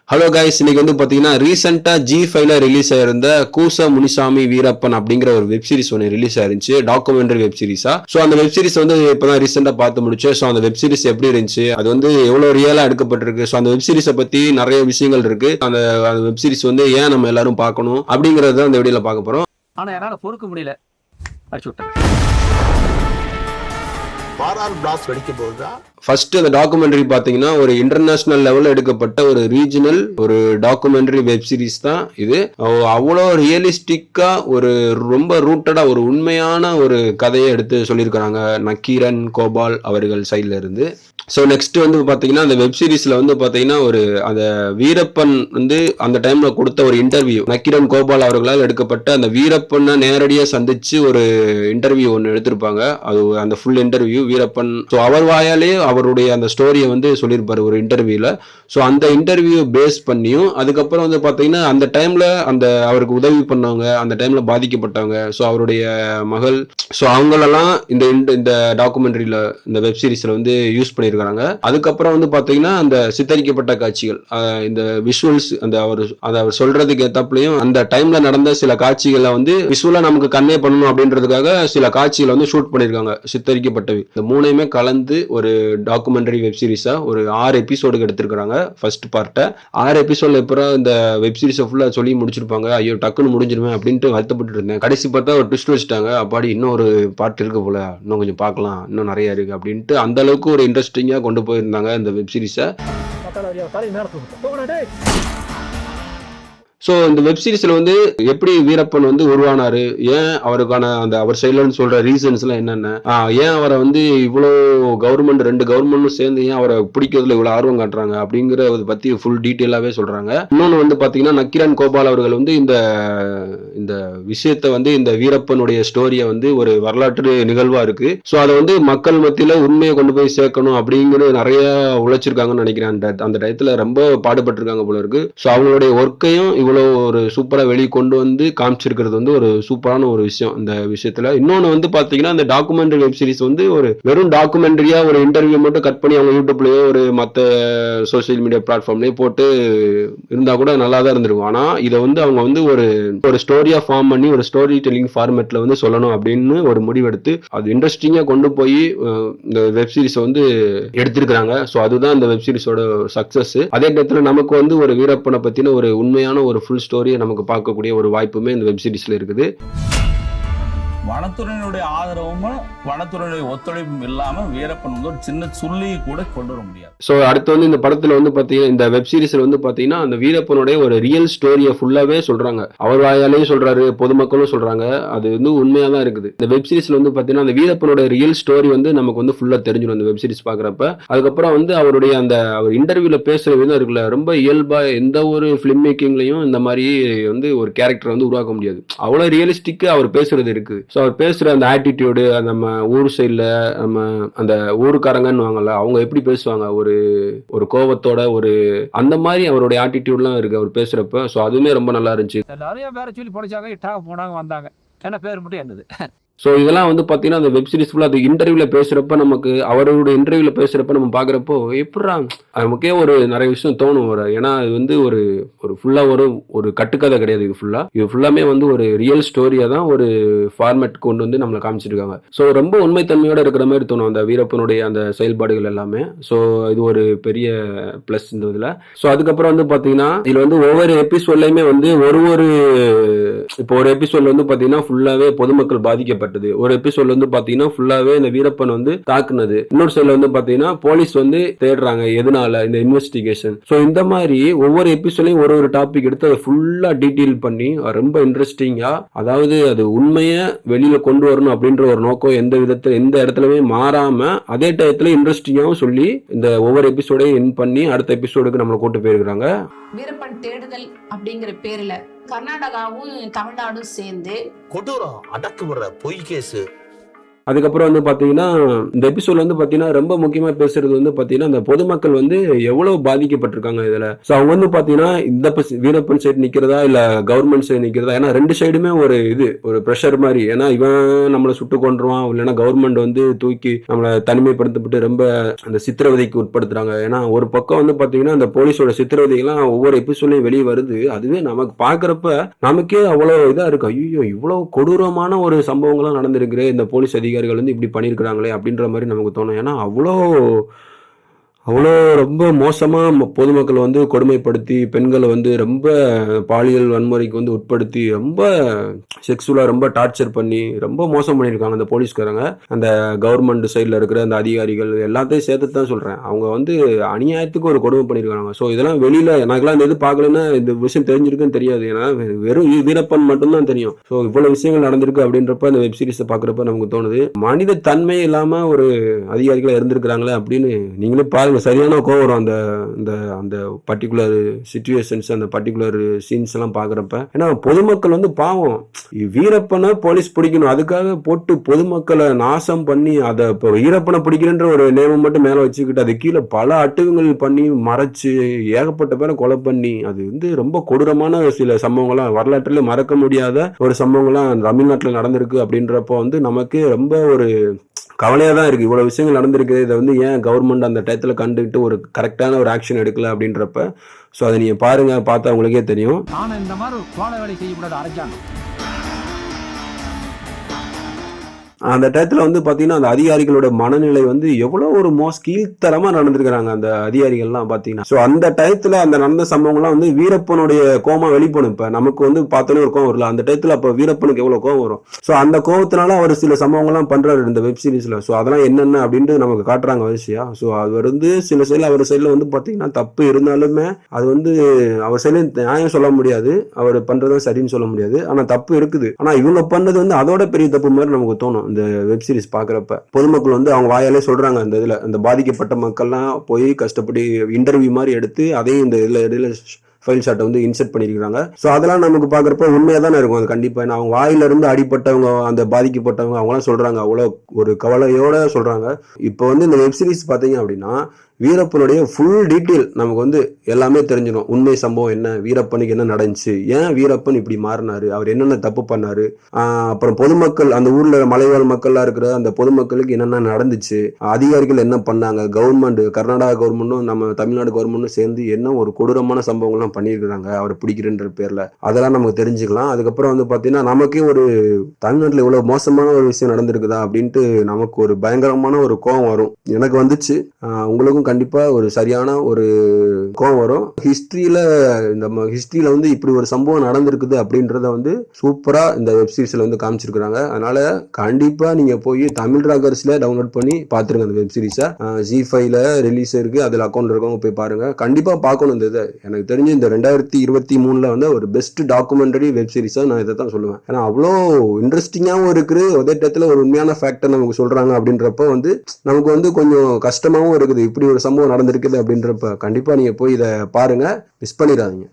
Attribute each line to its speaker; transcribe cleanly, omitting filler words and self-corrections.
Speaker 1: Hello guys, இன்னைக்கு வந்து பாத்தீங்கன்னா ரீசெண்டா G5ல ரிலீஸ் ஆயிருந்த கூச முனிசாமி வீரப்பன் அப்படிங்கிற ஒரு வெப் சீரிஸ் ஒன்று ரிலீஸ் ஆயிருந்துச்சு, டாக்குமெண்ட்ரி வெப் சீரிஸா. ஸோ அந்த வெப் சீரிஸ் வந்து இப்பதான் ரீசெண்டா பார்த்து முடிச்சேன். ஸோ அந்த வெப் சீரிஸ் எப்படி இருந்துச்சு, அது வந்து எவ்வளவு ரியலா எடுக்கப்பட்டிருக்கு, ஸோ அந்த வெப் சீரிஸை பத்தி நிறைய விஷயங்கள் இருக்கு. அந்த வெப் சீரிஸ் வந்து ஏன் நம்ம எல்லாரும் பார்க்கணும் அப்படிங்கறத அந்த வீடியோல பார்க்க போறோம்.
Speaker 2: ஆனா என்னால பொறுக்க முடியல, அடிச்சு விட்டேன்.
Speaker 1: ஃபர்ஸ்ட் அந்த டாக்குமெண்ட்ரி பாத்தீங்கன்னா ஒரு இன்டர்நேஷனல் லெவல்ல எடுக்கப்பட்ட ஒரு ரீஜனல் ஒரு டாக்குமெண்ட்ரி வெப் சீரிஸ் தான் இது. அவ்வளோ ரியலிஸ்டிக்கா ஒரு ரொம்ப ரூட்டடா ஒரு உண்மையான ஒரு கதையை எடுத்து சொல்லியிருக்கிறாங்க நக்கீரன் கோபால் அவர்கள் சைட்ல இருந்து. ஸோ நெக்ஸ்ட் வந்து பாத்தீங்கன்னா அந்த வெப் சீரிஸ்ல வந்து பாத்தீங்கன்னா ஒரு அந்த வீரப்பன் வந்து அந்த டைம்ல கொடுத்த ஒரு இன்டர்வியூ, நக்கீரன் கோபால் அவர்களால் எடுக்கப்பட்ட அந்த வீரப்பனை நேரடியாக சந்திச்சு ஒரு இன்டர்வியூ ஒன்று எடுத்திருப்பாங்க. அது அந்த ஃபுல் இன்டர்வியூ வீரப்பன் ஸோ அவர் வாயாலே அவருடைய அந்த ஸ்டோரியை வந்து சொல்லியிருப்பாரு ஒரு இன்டர்வியூல. ஸோ அந்த இன்டர்வியூ பேஸ் பண்ணியும் அதுக்கப்புறம் வந்து பாத்தீங்கன்னா அந்த டைம்ல அந்த அவருக்கு உதவி பண்ணவங்க, அந்த டைம்ல பாதிக்கப்பட்டவங்க, ஸோ அவருடைய மகள், ஸோ அவங்களெல்லாம் இந்த டாக்குமெண்ட்ரியில இந்த வெப் சீரிஸ்ல வந்து யூஸ் பண்ணியிருக்காங்க. அதுக்கப்புறம் வந்து பாத்தீங்கன்னா அந்த சித்தரிக்கப்பட்ட காட்சிகள், இந்த விஷுவல்ஸ், அந்த அவர் சொல்றதுக்கு ஏத்தாப்புலையும் அந்த டைம்ல நடந்த சில காட்சிகளை வந்து விஷுவலா நமக்கு கன்வே பண்ணணும் அப்படின்றதுக்காக சில காட்சிகளை வந்து ஷூட் பண்ணியிருக்காங்க சித்தரிக்கப்பட்டவை. இந்த மூணையுமே கலந்து ஒரு டாக்குமெண்ட்ரி வெப் சீரிஸா ஒரு 6 எபிசோடுக்கு எடுத்திருக்காங்க. ஃபர்ஸ்ட் பார்ட்டை 6 எபிசோட்ல அப்புறம் இந்த வெப் சீரிஸை ஃபுல்லா சொல்லி முடிச்சிருப்பாங்க. ஐயோ டக்குன்னு முடிஞ்சிருவேன் அப்படின்ட்டு வருத்தப்பட்டு இருந்தேன். கடைசி பார்த்தா ஒரு ட்விஸ்ட் வச்சுட்டாங்க. அப்பாடி இன்னும் ஒரு பார்ட் இருக்கு போல, இன்னும் கொஞ்சம் பார்க்கலாம், இன்னும் நிறைய இருக்கு அப்படின்ட்டு அந்த அளவுக்கு ஒரு இன்ட்ரெஸ்டிங்கா கொண்டு போயிருந்தாங்க இந்த வெப் சீரிஸை. ஸோ இந்த வெப் சீரிஸ்ல வந்து எப்படி வீரப்பன் வந்து உருவானாரு, ஏன் அவருக்கான அந்த அவர் சைட்லன்னு சொல்ற ரீசன்ஸ் எல்லாம் என்னென்ன, ஏன் அவரை வந்து இவ்வளோ கவர்மெண்ட் 2 கவர்மெண்ட்டும் சேர்ந்து ஏன் அவரை பிடிக்கிறதுல இவ்வளவு ஆர்வம் காட்டுறாங்க அப்படிங்கிறத பத்தி ஃபுல் டீட்டெயிலாவே சொல்றாங்க. இன்னொன்று வந்து பாத்தீங்கன்னா நக்கீரன் கோபால் அவர்கள் வந்து இந்த விஷயத்தை வந்து இந்த வீரப்பனுடைய ஸ்டோரியை வந்து ஒரு வரலாற்று நிகழ்வா இருக்கு. ஸோ அதை வந்து மக்கள் மத்தியில உண்மையை கொண்டு போய் சேர்க்கணும் அப்படிங்கிறது நிறைய உழைச்சிருக்காங்கன்னு நினைக்கிறேன். அந்த டயத்துல ரொம்ப பாடுபட்டிருக்காங்க போல இருக்கு. ஸோ அவங்களுடைய ஒர்க்கையும் ஒரு சூப்பரா வெளியே கொண்டு வந்து காமிச்சிருக்கிறது வந்து ஒரு சூப்பரான ஒரு விஷயம் இந்த விஷயத்துல. இன்னொன்னு வந்து பாத்தீங்கன்னா இந்த டாக்குமெண்ட்ரி வெப் சீரிஸ் வந்து ஒரு வெறும் டாக்குமெண்ட்ரியா ஒரு இன்டர்வியூ மட்டும் கட் பண்ணி அவங்க யூடியூப்லயோ ஒரு மத்த சோசியல் மீடியா பிளாட்ஃபார்ம்லயே போட்டு இருந்தா கூட நல்லா தான் இருந்திருக்கும். ஆனா இதை வந்து அவங்க வந்து ஒரு ஸ்டோரியா ஃபார்ம் பண்ணி ஒரு ஸ்டோரி டெல்லிங் ஃபார்மேட்ல வந்து சொல்லணும் அப்படின்னு ஒரு முடிவெடுத்து அது இன்ட்ரெஸ்டிங்கா கொண்டு போய் இந்த வெப் சீரிஸ் வந்து எடுத்திருக்கிறாங்க. ஸோ அதுதான் இந்த வெப் சீரிஸோட சக்சஸ். அதே நேரத்தில் நமக்கு வந்து ஒரு வீரப்பனை பத்தின ஒரு உண்மையான ஒரு ஃபுல் ஸ்டோரியை நமக்கு பார்க்கக்கூடிய ஒரு வாய்ப்புமே இந்த வெப் சீரிஸ்ல இருக்குது.
Speaker 3: வனத்துறையினுடைய ஆதரவும் வனத்துறையுடைய ஒத்துழைப்பும் இல்லாம வீரப்பன் வந்து ஒரு சின்ன சொல்லி கூட கொண்டு வர முடியாது.
Speaker 1: ஸோ அடுத்து வந்து இந்த படத்துல வந்து பாத்தீங்கன்னா இந்த வெப் சீரிஸ்ல வந்து பாத்தீங்கன்னா அந்த வீரப்பனுடைய ஒரு ரியல் ஸ்டோரியை ஃபுல்லாவே சொல்றாங்க. அவர் வாயாலையும் சொல்றாரு, பொதுமக்களும் சொல்றாங்க. அது வந்து உண்மையா தான் இருக்குது. இந்த வெப் சீரிஸ்ல வந்து பாத்தீங்கன்னா அந்த வீரப்பனுடைய ரியல் ஸ்டோரி வந்து நமக்கு வந்து ஃபுல்லா தெரிஞ்சிடும் அந்த வெப் சீரிஸ் பாக்குறப்ப. அதுக்கப்புறம் வந்து அவருடைய அந்த அவர் இன்டர்வியூல பேசுற விதம் இருக்குல்ல, ரொம்ப இயல்பா எந்த ஒரு பிலிம் மேக்கிங்லயும் இந்த மாதிரி வந்து ஒரு கேரக்டர் வந்து உருவாக்க முடியாது. அவ்வளவு ரியலிஸ்டிக்கா அவர் பேசுறது இருக்கு. ஸோ அவர் பேசுற அந்த ஆட்டிடியூடு, நம்ம ஊர் சைட்ல நம்ம அந்த ஊருக்காரங்கன்னு வாங்கல, அவங்க எப்படி பேசுவாங்க ஒரு கோபத்தோட ஒரு அந்த மாதிரி அவருடைய ஆட்டிடியூட்லாம் இருக்கு அவர் பேசுறப்ப. ஸோ அதுவுமே ரொம்ப நல்லா இருந்துச்சு.
Speaker 2: நிறைய பேரை சொல்லி படிச்சாங்க, இட்டாக போனாங்க, வந்தாங்க, என்ன பேர் மட்டும் என்னது.
Speaker 1: ஸோ இதெல்லாம் வந்து பார்த்தீங்கன்னா அந்த வெப் சீரிஸ் ஃபுல்லாக அது இன்டர்வியூல பேசுறப்ப நமக்கு அவரோட இன்டர்வியூல பேசுறப்ப நம்ம பார்க்குறப்போ எப்படா நமக்கே ஒரு நிறைய விஷயம் தோணும். ஏன்னா அது வந்து ஒரு ஃபுல்லாக ஒரு கட்டுக்கதை கிடையாது. இது ஃபுல்லாமே வந்து ஒரு ரியல் ஸ்டோரியா தான் ஒரு ஃபார்மேட் கொண்டு வந்து நம்மளை காமிச்சிருக்காங்க. ஸோ ரொம்ப உண்மைத்தன்மையோட இருக்கிற மாதிரி தோணும் அந்த வீரப்பனுடைய அந்த செயல்பாடுகள் எல்லாமே. ஸோ இது ஒரு பெரிய பிளஸ் இந்த இதில். ஸோ அதுக்கப்புறம் வந்து பார்த்தீங்கன்னா இதில் வந்து ஒவ்வொரு எபிசோட்லையுமே வந்து இப்போ ஒரு எபிசோட்ல வந்து பார்த்தீங்கன்னா ஃபுல்லாவே பொதுமக்கள் பாதிக்கப்பட்டது, ஒரு எபிசோட்ல வந்து பாத்தீங்கன்னா ஃபுல்லாவே இந்த வீரப்பன் வந்து தாக்குனது, இன்னொரு சைடுல வந்து பாத்தீங்கன்னா போலீஸ் வந்து தேடுறாங்க எதனால இந்த இன்வெஸ்டிகேஷன். சோ இந்த மாதிரி ஒவ்வொரு எபிசோட்லயும் ஒரு டாபிக் எடுத்து அதை ஃபுல்லா டீடைல் பண்ணி ரொம்ப இன்ட்ரெஸ்டிங்கா, அதாவது அது உண்மையை வெளியில கொண்டு வரணும் அப்படின்ற ஒரு நோக்கம் எந்த இடத்துலயுமே மாறாம அதே டயத்துல இன்ட்ரெஸ்டிங்காவும் சொல்லி இந்த ஒவ்வொரு எபிசோடையும் என் பண்ணி அடுத்த எபிசோடுக்கு நம்மளை கூட்டு போயிருக்காங்க.
Speaker 4: வீரப்பன் தேடுதல் அப்படிங்கிற பேர்ல கர்நாடகாவும் தமிழ்நாடும் சேர்ந்து
Speaker 5: கொடூரம் அடக்குமுறை பொய் கேஸ்
Speaker 1: அதுக்கப்புறம் வந்து பாத்தீங்கன்னா இந்த எபிசோட்ல வந்து பாத்தீங்கன்னா ரொம்ப முக்கியமா பேசுறது வந்து பாத்தீங்கன்னா அந்த பொதுமக்கள் வந்து எவ்வளவு பாதிக்கப்பட்டிருக்காங்க இதுல. சோ அவங்க வந்து பாத்தீங்கன்னா இந்த வீரப்பன் சைடு நிக்கிறதா இல்ல கவர்மெண்ட் சைடு நிக்கிறதா, ஏன்னா ரெண்டு சைடுமே ஒரு பிரஷர் மாதிரி. ஏன்னா இவன் நம்மளை சுட்டு கொண்டுருவான், இல்லைன்னா கவர்மெண்ட் வந்து தூக்கி நம்மளை தனிமைப்படுத்தப்பட்டு ரொம்ப அந்த சித்திரவதைக்கு உட்படுத்துறாங்க. ஏன்னா ஒரு பக்கம் வந்து பாத்தீங்கன்னா அந்த போலீஸோட சித்திரவதைகள்லாம் ஒவ்வொரு எபிசோட்லயும் வெளியே வருது. அதுவே நமக்கு பாக்குறப்ப நமக்கே அவ்வளவு இதா இருக்கு, ஐயோ இவ்வளவு கொடூரமான ஒரு சம்பவங்கள்லாம் நடந்திருக்கு, இந்த போலீஸ் அதிகாரிகள் வந்து இப்படி பண்ணியிருக்கிறாங்களே அப்படின்ற மாதிரி நமக்கு தோணும். ஏன்னா அவ்வளோ ரொம்ப மோசமா பொதுமக்களை வந்து கொடுமைப்படுத்தி, பெண்களை வந்து ரொம்ப பாலியல் வன்முறைக்கு வந்து உட்படுத்தி, ரொம்ப செக்ஸுவலா ரொம்ப டார்ச்சர் பண்ணி ரொம்ப மோசம் பண்ணியிருக்காங்க அந்த போலீஸ்காரங்க. அந்த கவர்மெண்ட் சைடில் இருக்கிற அந்த அதிகாரிகள் எல்லாத்தையும் சேர்த்து தான் சொல்றேன். அவங்க வந்து அநியாயத்துக்கு ஒரு கொடுமை பண்ணியிருக்காங்க. ஸோ இதெல்லாம் வெளியில எனக்குலாம் இந்த இது பார்க்கலன்னா இந்த விஷயம் தெரிஞ்சிருக்குன்னு தெரியாது. ஏன்னா வெறும் வீரப்பன் மட்டும்தான் தெரியும். ஸோ இவ்வளவு விஷயங்கள் நடந்திருக்கு அப்படின்றப்ப அந்த வெப் சீரிஸை பார்க்குறப்ப நமக்கு தோணுது, மனித தன்மை இல்லாம ஒரு அதிகாரிகளா இருந்திருக்கிறாங்களே அப்படின்னு. நீங்களே பாருங்க, சரியான கோவம் வரும் அந்த பர்டிகுலர் சிச்சுவேஷன்ஸ், அந்த பர்டிகுலர் சீன்ஸ் எல்லாம் பாக்குறப்ப. ஏன்னா பொதுமக்கள் வந்து பாவம், வீரப்பனை போலீஸ் பிடிக்கணும் அதுக்காக போட்டு பொதுமக்களை நாசம் பண்ணி, அதை இப்போ வீரப்பனை பிடிக்கிறன்ற ஒரு நேமம் மட்டும் மேல வச்சுக்கிட்டு அது கீழே பல அட்டுகள் பண்ணி மறைச்சு ஏகப்பட்ட பேரை கொலை பண்ணி, அது வந்து ரொம்ப கொடூரமான சில சம்பவங்கள்லாம் வரலாற்றில் மறக்க முடியாத ஒரு சம்பவங்கள்லாம் தமிழ்நாட்டில் நடந்திருக்கு. அப்படின்றப்போ வந்து நமக்கு ரொம்ப ஒரு கவலையா தான் இருக்கு. இவ்வளவு விஷயங்கள் நடந்திருக்கு, இதை வந்து ஏன் கவர்மெண்ட் அந்த டயத்துல கண்டுகிட்டு ஒரு கரெக்டான ஒரு ஆக்ஷன் எடுக்கல அப்படின்றப்ப. ஸோ அதை நீங்க பாருங்க, பார்த்தா உங்களுக்கே தெரியும்.
Speaker 2: ஆனா இந்த மாதிரி கோல வேலை செய்யக்கூடாது அரசாங்கம்.
Speaker 1: அந்த டயத்துல வந்து பாத்தீங்கன்னா அந்த அதிகாரிகளோட மனநிலை வந்து எவ்வளவு ஒரு கீழ்த்தரமா நடந்திருக்கிறாங்க அந்த அதிகாரிகள்லாம் பாத்தீங்கன்னா. சோ அந்த டயத்துல அந்த நடந்த சம்பவங்கள்லாம் வந்து வீரப்பனுடைய கோமா வெளிப்படும். இப்ப நமக்கு வந்து பார்த்தோன்னே ஒரு கோவம் வரல, அந்த டயத்துல அப்ப வீரப்பனுக்கு எவ்வளவு கோவம் வரும். சோ அந்த கோவத்தினால அவர் சில சம்பவங்கள்லாம் பண்றாரு இந்த வெப் சீரிஸ்ல. சோ அதெல்லாம் என்னென்ன அப்படின்ட்டு நமக்கு காட்டுறாங்க வரிசையா. சோ அது வந்து சில சைட்ல அவர் சைட்ல வந்து பாத்தீங்கன்னா தப்பு இருந்தாலுமே அது வந்து அவர் சைட்ல நியாயம் சொல்ல முடியாது, அவர் பண்றதும் சரின்னு சொல்ல முடியாது. ஆனா தப்பு இருக்குது. ஆனா இவங்க பண்ணது வந்து அதோட பெரிய தப்பு மாதிரி நமக்கு தோணும் இந்த வெப் சீரிஸ் பாக்குறப்ப. பொதுமக்கள் வந்து அவங்க வாயாலே சொல்றாங்க, அந்த இதுல அந்த பாதிக்கப்பட்ட மக்கள்லாம் போய் கஷ்டப்பட்டு இன்டர்வியூ மாதிரி எடுத்து அதையும் இந்த இதுல ஃபைல் ஷாட்டை வந்து இன்செர்ட் பண்ணிருக்காங்க. ஸோ அதெல்லாம் நமக்கு பாக்குறப்ப உண்மையா தானே இருக்கும் அது கண்டிப்பா. அவங்க வாயில இருந்து அடிப்பட்டவங்க, அந்த பாதிக்கப்பட்டவங்க அவங்களாம் சொல்றாங்க, அவ்வளோ ஒரு கவலையோட சொல்றாங்க. இப்போ வந்து இந்த வெப் சீரிஸ் பாத்தீங்க அப்படின்னா வீரப்பனுடைய ஃபுல் டீட்டெயில் நமக்கு வந்து எல்லாமே தெரிஞ்சிடும். உண்மை சம்பவம் என்ன, வீரப்பனுக்கு என்ன நடந்துச்சு, ஏன் வீரப்பன் இப்படி மாறினாரு, அவர் என்னென்ன தப்பு பண்ணாரு, அப்புறம் பொதுமக்கள் அந்த ஊர்ல மலைவாழ் மக்கள்லாம் இருக்கிற அந்த பொதுமக்களுக்கு என்னென்ன நடந்துச்சு, அதிகாரிகள் என்ன பண்ணாங்க, கவர்மெண்ட் கர்நாடகா கவர்மெண்ட்டும் நம்ம தமிழ்நாடு கவர்மெண்ட்டும் சேர்ந்து என்ன ஒரு கொடூரமான சம்பவங்கள்லாம் பண்ணியிருக்கிறாங்க அவரை பிடிக்கிறன்ற பேர்ல, அதெல்லாம் நமக்கு தெரிஞ்சுக்கலாம். அதுக்கப்புறம் வந்து பாத்தீங்கன்னா நமக்கே ஒரு தமிழ்நாட்டில் இவ்வளவு மோசமான ஒரு விஷயம் நடந்திருக்குதா அப்படின்ட்டு நமக்கு ஒரு பயங்கரமான ஒரு கோபம் வரும். எனக்கு வந்துச்சு, உங்களுக்கும் கண்டிப்பா ஒரு சரியான ஒரு கோவம் வரும். ஹிஸ்டரியில வந்து இப்படி ஒரு சம்பவம் நடந்திருக்குது அப்படின்றத வந்து சூப்பரா இந்த வெப் சீரிஸ்ல வந்து காமிச்சிருக்காங்க. அதனால கண்டிப்பா நீங்க போய் தமிழ் ராகர்ஸ்ல டவுன்லோட் பண்ணி பாத்துருங்க அந்த வெப் சீரிஸை. G5ல ரிலீஸ் இருக்கு, அதுல அக்கௌண்ட் இருக்கவங்க போய் பாருங்க, கண்டிப்பா பார்க்கணும். இந்த இதை எனக்கு தெரிஞ்சு இந்த 2023 வந்து ஒரு பெஸ்ட் டாக்குமெண்டரி வெப் சீரிஸா நான் இதை தான் சொல்லுவேன். ஏன்னா அவ்வளோ இன்ட்ரெஸ்டிங்காகவும் இருக்குது, அதே டயத்துல ஒரு உண்மையான ஃபேக்டர் நமக்கு சொல்றாங்க அப்படின்றப்ப வந்து நமக்கு வந்து கொஞ்சம் கஷ்டமாவும் இருக்குது, இப்படி ஒரு சம்பவம் நடந்திருக்குது அப்படின்றப்ப. கண்டிப்பா நீங்க போய் இதை பாருங்க, மிஸ் பண்ணிடாதீங்க.